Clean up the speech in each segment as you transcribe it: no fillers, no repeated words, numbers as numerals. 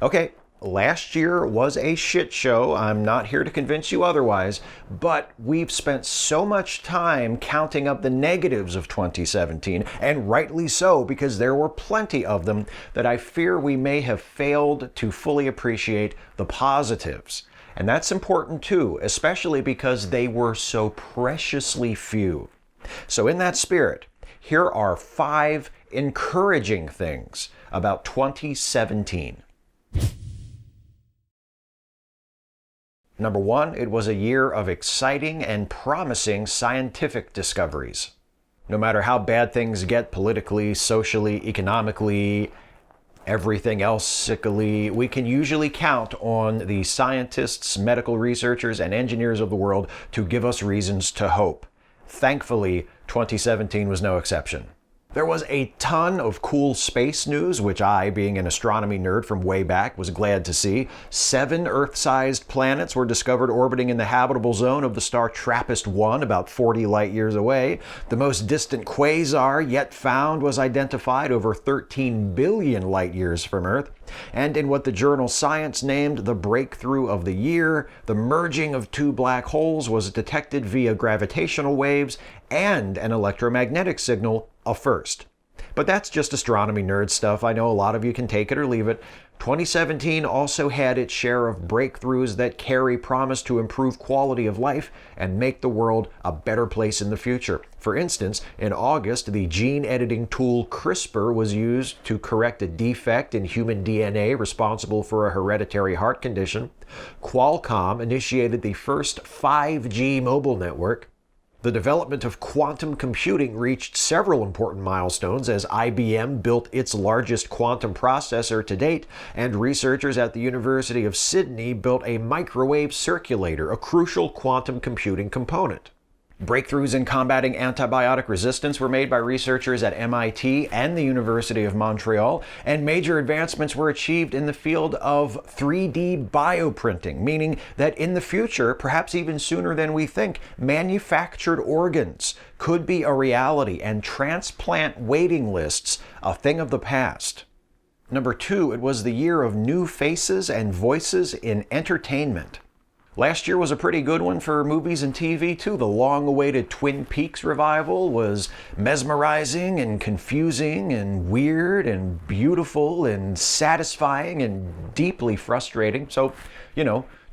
Okay, last year was a shit show. I'm not here to convince you otherwise, but we've spent so much time counting up the negatives of 2017, and rightly so, because there were plenty of them, that I fear we may have failed to fully appreciate the positives. And that's important too, especially because they were so preciously few. So in that spirit, here are 5 encouraging things about 2017. Number 1, it was a year of exciting and promising scientific discoveries. No matter how bad things get politically, socially, economically, everything else sickly, we can usually count on the scientists, medical researchers, and engineers of the world to give us reasons to hope. Thankfully, 2017 was no exception. There was a ton of cool space news, which I, being an astronomy nerd from way back, was glad to see. 7 Earth-sized planets were discovered orbiting in the habitable zone of the star TRAPPIST-1, about 40 light-years away. The most distant quasar yet found was identified over 13 billion light-years from Earth. And in what the journal Science named the breakthrough of the year, the merging of 2 black holes was detected via gravitational waves and an electromagnetic signal, a first. But that's just astronomy nerd stuff. I know a lot of you can take it or leave it. 2017 also had its share of breakthroughs that carry promise to improve quality of life and make the world a better place in the future. For instance, in August, the gene editing tool CRISPR was used to correct a defect in human DNA responsible for a hereditary heart condition. Qualcomm initiated the first 5G mobile network. The development of quantum computing reached several important milestones as IBM built its largest quantum processor to date, and researchers at the University of Sydney built a microwave circulator, a crucial quantum computing component. Breakthroughs in combating antibiotic resistance were made by researchers at MIT and the University of Montreal, and major advancements were achieved in the field of 3D bioprinting, meaning that in the future, perhaps even sooner than we think, manufactured organs could be a reality and transplant waiting lists a thing of the past. Number 2, it was the year of new faces and voices in entertainment. Last year was a pretty good one for movies and TV, too. The long-awaited Twin Peaks revival was mesmerizing and confusing and weird and beautiful and satisfying and deeply frustrating. So,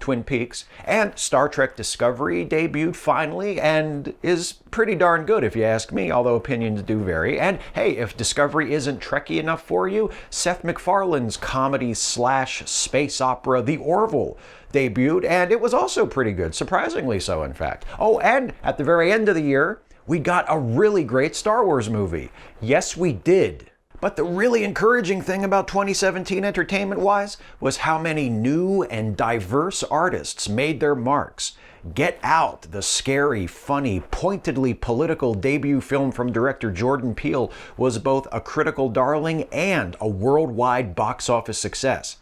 Twin Peaks. And Star Trek Discovery debuted finally and is pretty darn good if you ask me, although opinions do vary. And hey, if Discovery isn't Trekky enough for you, Seth MacFarlane's comedy/space opera The Orville debuted, and it was also pretty good, surprisingly so, in fact. Oh, and at the very end of the year, we got a really great Star Wars movie. Yes, we did. But the really encouraging thing about 2017 entertainment-wise was how many new and diverse artists made their marks. Get Out, the scary, funny, pointedly political debut film from director Jordan Peele, was both a critical darling and a worldwide box office success.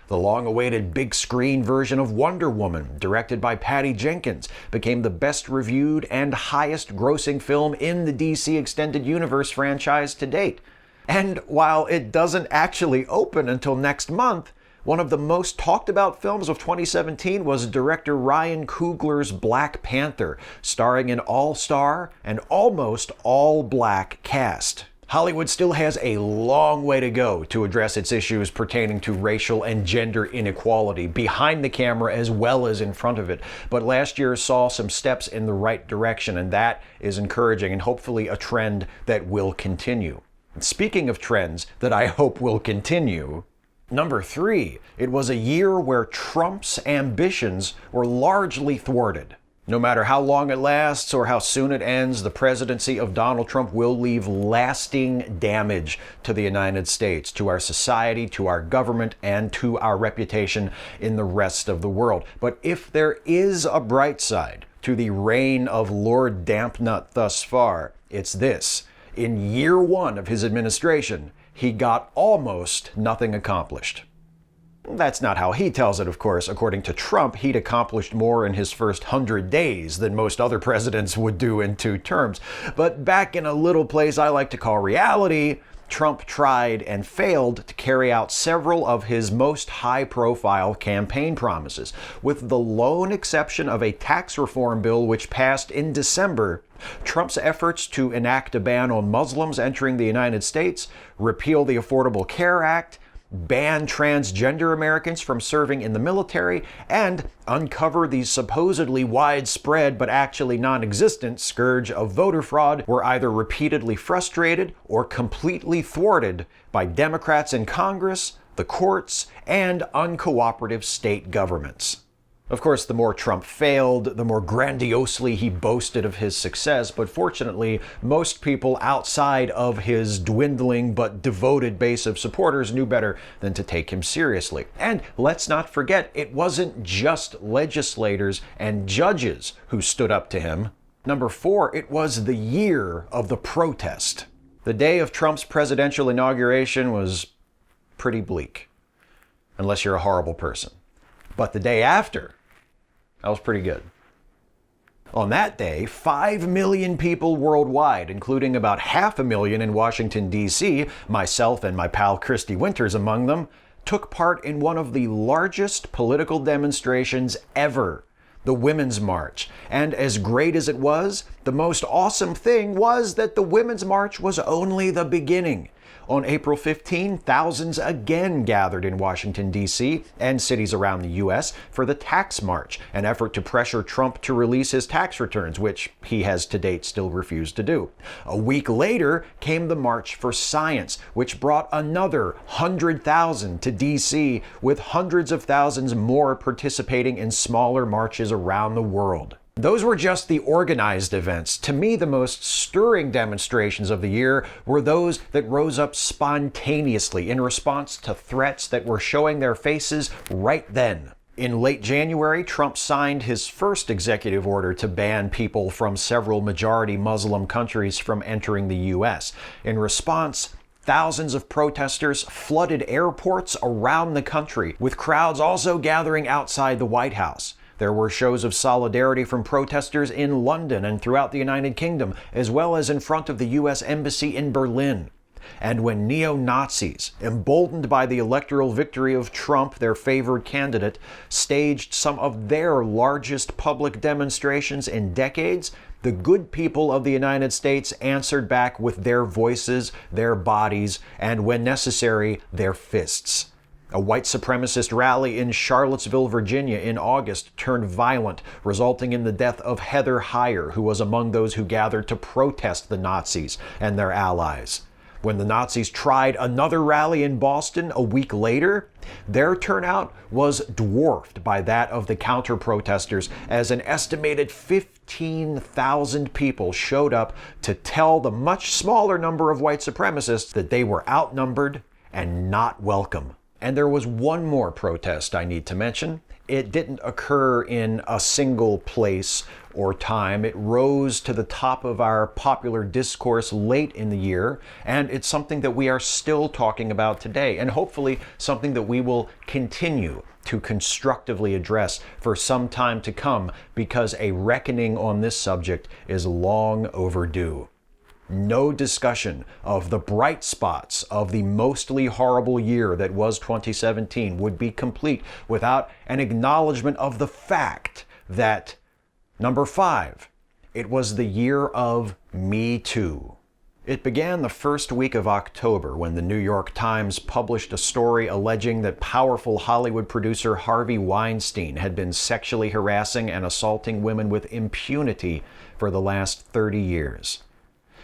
The long-awaited big-screen version of Wonder Woman, directed by Patty Jenkins, became the best-reviewed and highest-grossing film in the DC Extended Universe franchise to date. And while it doesn't actually open until next month, one of the most talked-about films of 2017 was director Ryan Coogler's Black Panther, starring an all-star and almost all-black cast. Hollywood still has a long way to go to address its issues pertaining to racial and gender inequality, behind the camera as well as in front of it. But last year saw some steps in the right direction, and that is encouraging and hopefully a trend that will continue. And speaking of trends that I hope will continue, number 3, it was a year where Trump's ambitions were largely thwarted. No matter how long it lasts or how soon it ends, the presidency of Donald Trump will leave lasting damage to the United States, to our society, to our government, and to our reputation in the rest of the world. But if there is a bright side to the reign of Lord Dampnut thus far, it's this. In year 1 of his administration, he got almost nothing accomplished. That's not how he tells it, of course. According to Trump, he'd accomplished more in his first 100 days than most other presidents would do in 2 terms. But back in a little place I like to call reality, Trump tried and failed to carry out several of his most high-profile campaign promises, with the lone exception of a tax reform bill which passed in December. Trump's efforts to enact a ban on Muslims entering the United States, repeal the Affordable Care Act, ban transgender Americans from serving in the military, and uncover the supposedly widespread but actually non-existent scourge of voter fraud were either repeatedly frustrated or completely thwarted by Democrats in Congress, the courts, and uncooperative state governments. Of course, the more Trump failed, the more grandiosely he boasted of his success, but fortunately, most people outside of his dwindling but devoted base of supporters knew better than to take him seriously. And let's not forget, it wasn't just legislators and judges who stood up to him. Number 4, it was the year of the protest. The day of Trump's presidential inauguration was pretty bleak, unless you're a horrible person. But the day after, that was pretty good. On that day, 5 million people worldwide, including about 500,000 in Washington, D.C., myself and my pal Christy Winters among them, took part in one of the largest political demonstrations ever, the Women's March. And as great as it was, the most awesome thing was that the Women's March was only the beginning. On April 15, thousands again gathered in Washington, D.C. and cities around the U.S. for the Tax March, an effort to pressure Trump to release his tax returns, which he has to date still refused to do. A week later came the March for Science, which brought another 100,000 to D.C., with hundreds of thousands more participating in smaller marches around the world. Those were just the organized events. To me, the most stirring demonstrations of the year were those that rose up spontaneously in response to threats that were showing their faces right then. In late January, Trump signed his first executive order to ban people from several majority Muslim countries from entering the U.S. In response, thousands of protesters flooded airports around the country, with crowds also gathering outside the White House. There were shows of solidarity from protesters in London and throughout the United Kingdom, as well as in front of the U.S. Embassy in Berlin. And when neo-Nazis, emboldened by the electoral victory of Trump, their favored candidate, staged some of their largest public demonstrations in decades, the good people of the United States answered back with their voices, their bodies, and when necessary, their fists. A white supremacist rally in Charlottesville, Virginia in August turned violent, resulting in the death of Heather Heyer, who was among those who gathered to protest the Nazis and their allies. When the Nazis tried another rally in Boston a week later, their turnout was dwarfed by that of the counter-protesters, as an estimated 15,000 people showed up to tell the much smaller number of white supremacists that they were outnumbered and not welcome. And there was one more protest I need to mention. It didn't occur in a single place or time. It rose to the top of our popular discourse late in the year, and it's something that we are still talking about today, and hopefully something that we will continue to constructively address for some time to come, because a reckoning on this subject is long overdue. No discussion of the bright spots of the mostly horrible year that was 2017 would be complete without an acknowledgement of the fact that, number 5, it was the year of Me Too. It began the first week of October when the New York Times published a story alleging that powerful Hollywood producer Harvey Weinstein had been sexually harassing and assaulting women with impunity for the last 30 years.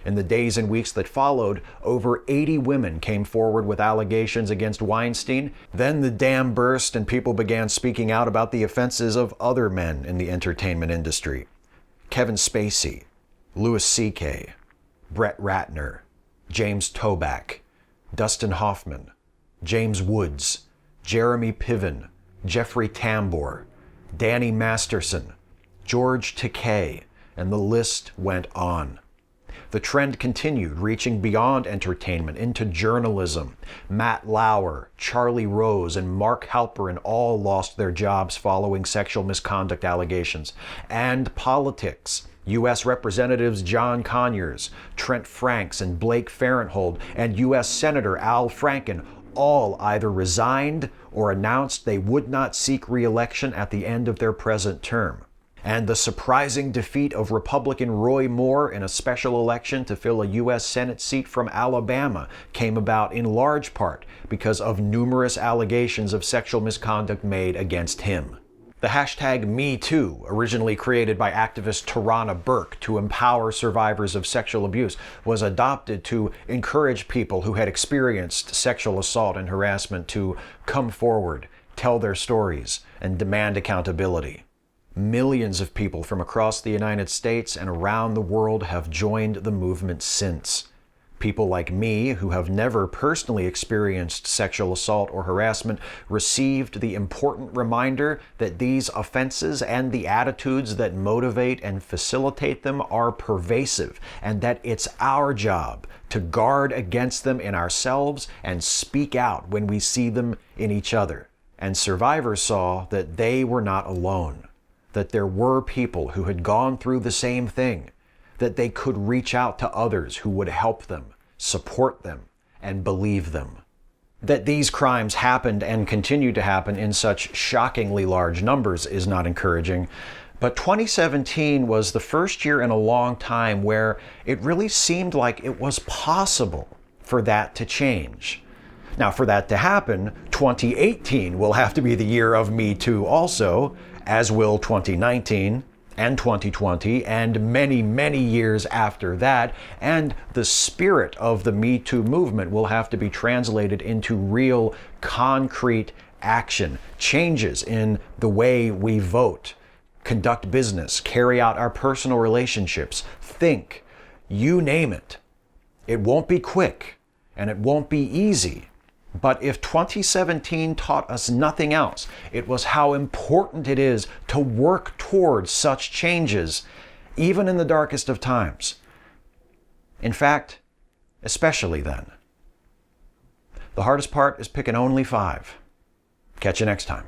In the days and weeks that followed, over 80 women came forward with allegations against Weinstein. Then the dam burst and people began speaking out about the offenses of other men in the entertainment industry. Kevin Spacey, Louis C.K., Brett Ratner, James Toback, Dustin Hoffman, James Woods, Jeremy Piven, Jeffrey Tambor, Danny Masterson, George Takei, and the list went on. The trend continued, reaching beyond entertainment into journalism. Matt Lauer, Charlie Rose, and Mark Halperin all lost their jobs following sexual misconduct allegations. And politics. U.S. Representatives John Conyers, Trent Franks, and Blake Farenthold, and U.S. Senator Al Franken all either resigned or announced they would not seek re-election at the end of their present term. And the surprising defeat of Republican Roy Moore in a special election to fill a U.S. Senate seat from Alabama came about in large part because of numerous allegations of sexual misconduct made against him. The hashtag #MeToo, originally created by activist Tarana Burke to empower survivors of sexual abuse, was adopted to encourage people who had experienced sexual assault and harassment to come forward, tell their stories, and demand accountability. Millions of people from across the United States and around the world have joined the movement since. People like me, who have never personally experienced sexual assault or harassment, received the important reminder that these offenses and the attitudes that motivate and facilitate them are pervasive, and that it's our job to guard against them in ourselves and speak out when we see them in each other. And survivors saw that they were not alone, that there were people who had gone through the same thing, that they could reach out to others who would help them, support them, and believe them. That these crimes happened and continue to happen in such shockingly large numbers is not encouraging, but 2017 was the first year in a long time where it really seemed like it was possible for that to change. Now, for that to happen, 2018 will have to be the year of Me Too also, as will 2019 and 2020 and many, many years after that. And the spirit of the Me Too movement will have to be translated into real, concrete action, changes in the way we vote, conduct business, carry out our personal relationships, think, you name it. It won't be quick and it won't be easy. But if 2017 taught us nothing else, it was how important it is to work towards such changes, even in the darkest of times. In fact, especially then. The hardest part is picking only 5. Catch you next time.